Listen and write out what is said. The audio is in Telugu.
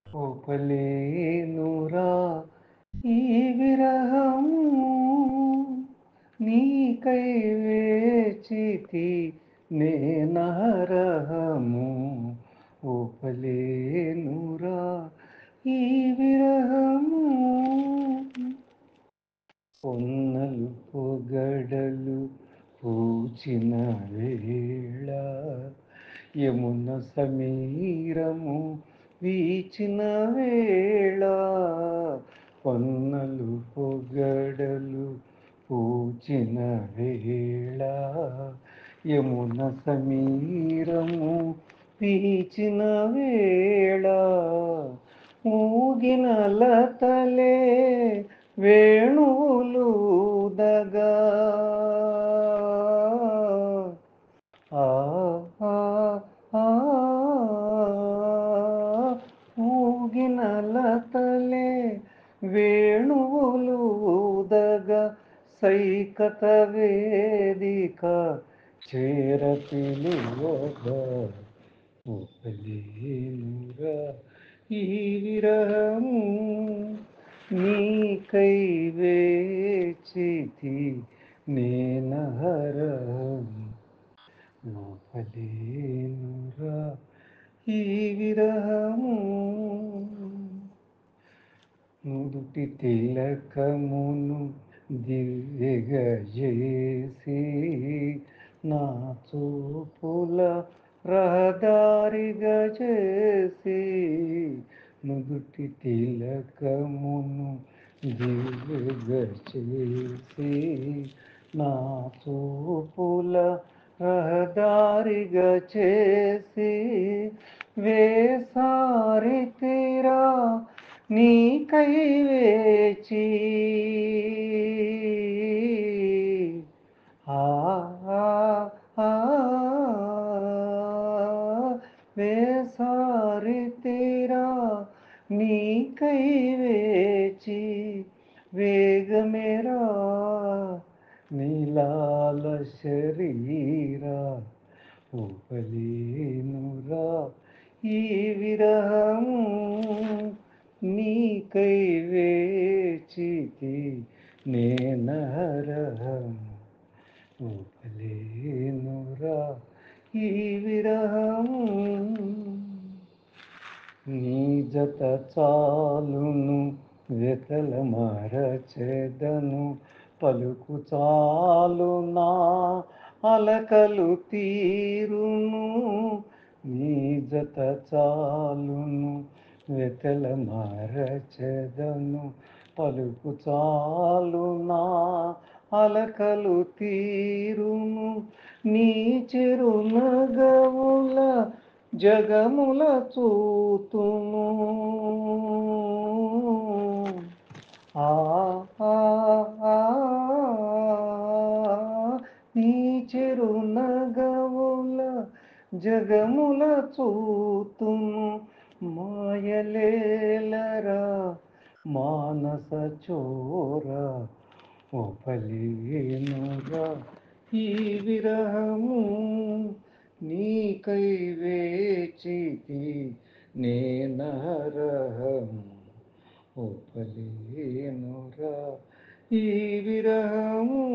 ఓపలేనురా ఈ విరహము నీకై వేచితి నేనహరహము. ఓపలేనురా ఈ విరహము. పొన్నలు పొగడలు పూచిన వేళ యమున సమీరము వీచిన వేళ, పొన్నలు పొగడలు పూచిన వేళ యమున సమీరము వీచిన వేళ, ఊగిన లతలే వేణువులూదగా ఆ ఆ ఆ ఊగిన లతలే వేణువులూదగా సైకత వేదిక చేర పిలువగా. ఓపలేనురా ఈ విరహము నీకై వేచితి నేనహరహము. ఓపలేనురా ఈ విరహము. నుదుటి తిలకమును దివ్యగా చేసి నా చూపుల రహదారిగా చేసి, నుదుటి తిలకమును దివ్యగా చేసి నా చూపుల రహదారిగా చేసి, వేసారి తీరా నీకై వేచి ఆ ఆ ఆ వేసారి తీరా నీకై వేచి వేగమేరా నీలాల శరీరా. ఓపలేనురా ఈ విరహము నీకై వేచితి నేనహరహము. ఓపలేనురా ఈ విరహము. నీ జత చాలును వెతల మరచెదను, పలుకు చాలు నా అలకలు తీరును. నీ జత చాలును వెతల మరచెదను, పలుకు చాలు నా అలకలు తీరును. నీ చిరునగవుల జగముల చూతును. ఆ ఆ ఆ నీ చిరునగవుల జగముల చూతును. మాయలేలరా మానస చోర. ఓపలేనురా ఈ విరహము నీకై వేచితి నేనహరహము. ఓపలేనురా ఈ విరహము.